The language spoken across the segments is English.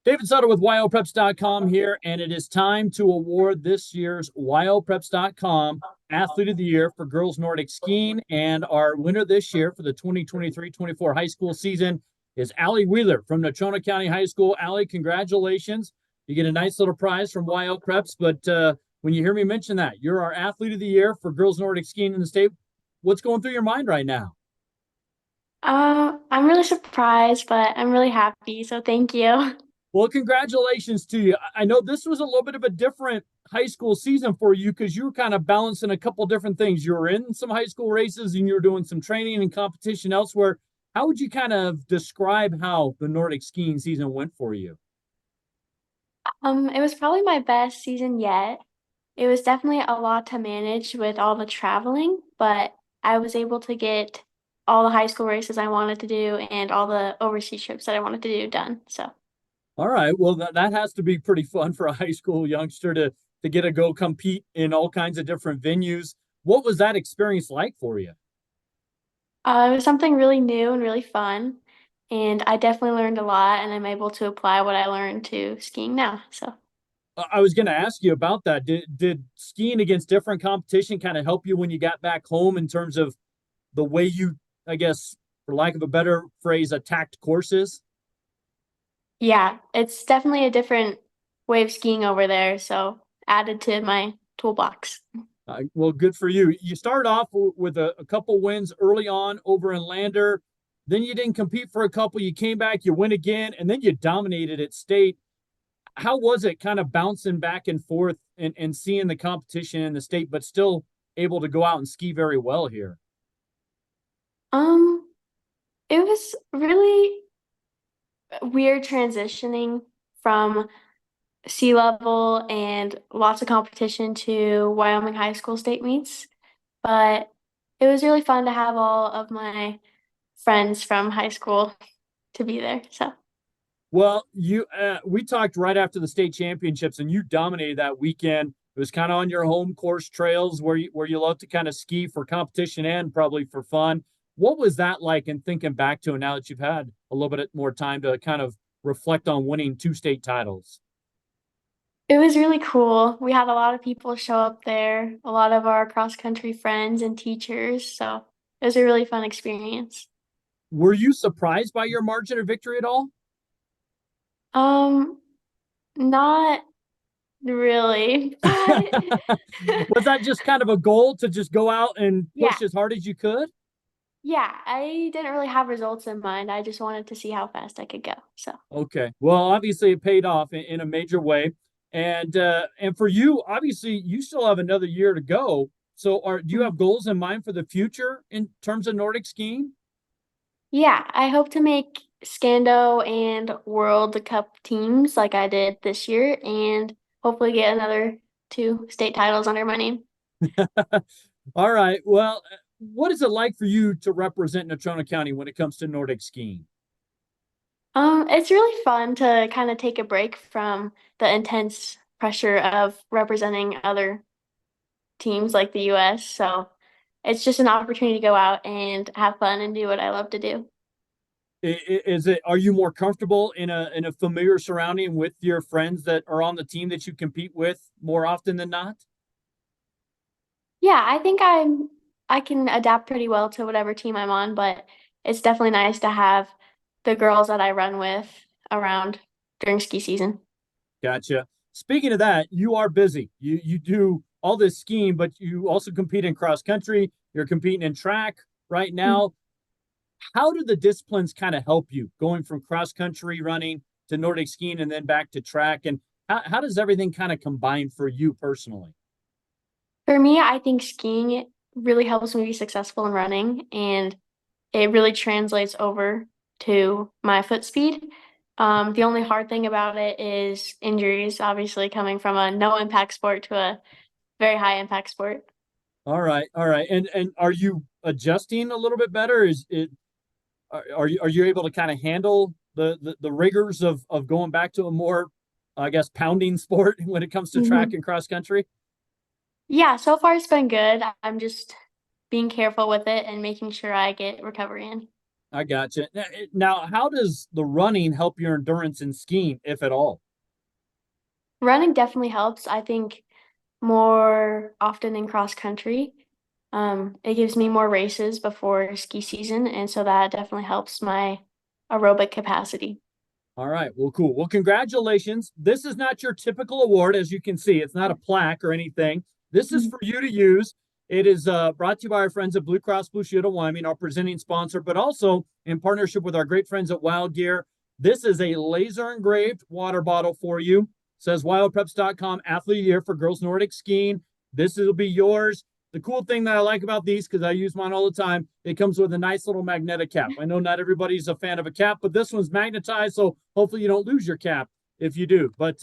David Sutter with Wyopreps.com here, and it is time to award this year's Wyopreps.com Athlete of the Year for girls Nordic skiing. And our winner this year for the 2023-24 high school season is Allie Wheeler from Natrona County High School. Allie, congratulations. You get a nice little prize from Wyopreps, but when you hear me mention that, you're our Athlete of the Year for girls Nordic skiing in the state. What's going through your mind right now? I'm really surprised, but I'm really happy. So thank you. Well, congratulations to you. I know this was a little bit of a different high school season for you because you were kind of balancing a couple different things. You were in some high school races and you were doing some training and competition elsewhere. How would you kind of describe how the Nordic skiing season went for you? It was probably my best season yet. It was definitely a lot to manage with all the traveling, but I was able to get all the high school races I wanted to do and all the overseas trips that I wanted to do done. So, All right. Well, that has to be pretty fun for a high school youngster to get to go compete in all kinds of different venues. What was that experience like for you? it was something really new and really fun, and I definitely learned a lot, and I'm able to apply what I learned to skiing now. So. I was going to ask you about that. Did skiing against different competition kind of help you when you got back home in terms of the way you, I guess, for lack of a better phrase, attacked courses? Yeah, it's definitely a different way of skiing over there, so added to my toolbox. Well, good for you. You started off with a couple wins early on over in Lander. Then you didn't compete for a couple. You came back, you win again, and then you dominated at state. How was it kind of bouncing back and forth and seeing the competition in the state, but still able to go out and ski very well here? Um, it was really weird transitioning from sea level and lots of competition to Wyoming high school state meets, but it was really fun to have all of my friends from high school to be there. So. Well, you we talked right after the state championships, and you dominated that weekend. It was kind of on your home course trails where you love to kind of ski for competition and probably for fun. What was that like? And thinking back to it now that you've had a little bit more time to kind of reflect on winning two state titles. It was really cool. We had a lot of people show up there, a lot of our cross country friends and teachers. So it was a really fun experience. Were you surprised by your margin of victory at all? Um, Not really, but Was that just kind of a goal to just go out and yeah, push as hard as you could? yeah, I didn't really have results in mind. I just wanted to see how fast I could go. So. Okay. Well, obviously it paid off in a major way. And for you, obviously you still have another year to go. So do you have goals in mind for the future in terms of Nordic skiing? Yeah, I hope to make Scando and World Cup teams like I did this year and hopefully get another two state titles under my name. All right. Well, what is it like for you to represent Natrona County when it comes to Nordic skiing? It's really fun to kind of take a break from the intense pressure of representing other teams like the US. So it's just an opportunity to go out and have fun and do what I love to do. Is it, are you more comfortable in a familiar surrounding with your friends that are on the team that you compete with more often than not? Yeah, I think I can adapt pretty well to whatever team I'm on, but it's definitely nice to have the girls that I run with around during ski season. Gotcha. Speaking of that, you are busy. You do all this skiing, but you also compete in cross country. You're competing in track right Mm. now. How do the disciplines kind of help you going from cross country running to Nordic skiing and then back to track? And how does everything kind of combine for you personally? For me, I think skiing really helps me be successful in running, and it really translates over to my foot speed. The only hard thing about it is injuries, obviously coming from a no impact sport to a very high impact sport. All right, all right. And are you adjusting a little bit better? Is it are you able to kind of handle the rigors of going back to a more, I guess, pounding sport when it comes to track Mhm. and cross country? Yeah, so far it's been good. I'm just being careful with it and making sure I get recovery in. I gotcha. Now, how does the running help your endurance in skiing, if at all? Running definitely helps. I think more often in cross country. It gives me more races before ski season, and so that definitely helps my aerobic capacity. All right. Well, cool. Well, congratulations. This is not your typical award, as you can see. It's not a plaque or anything. This is for you to use. It is brought to you by our friends at Blue Cross Blue Shield of Wyoming, our presenting sponsor, but also in partnership with our great friends at Wild Gear. This is a laser engraved water bottle for you. It says Wyopreps.com Athlete of the Year for Girls Nordic Skiing. This will be yours. The cool thing that I like about these, because I use mine all the time, it comes with a nice little magnetic cap. I know not everybody's a fan of a cap, but this one's magnetized, so hopefully you don't lose your cap if you do. But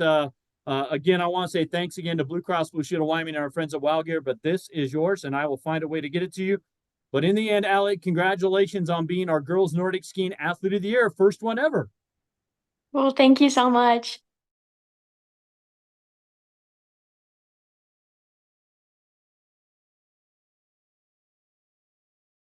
again, I want to say thanks again to Blue Cross Blue Shield of Wyoming and our friends at Wild Gear, but this is yours, and I will find a way to get it to you. But in the end, Alec, congratulations on being our Girls Nordic Skiing Athlete of the Year, first one ever. Well, thank you so much.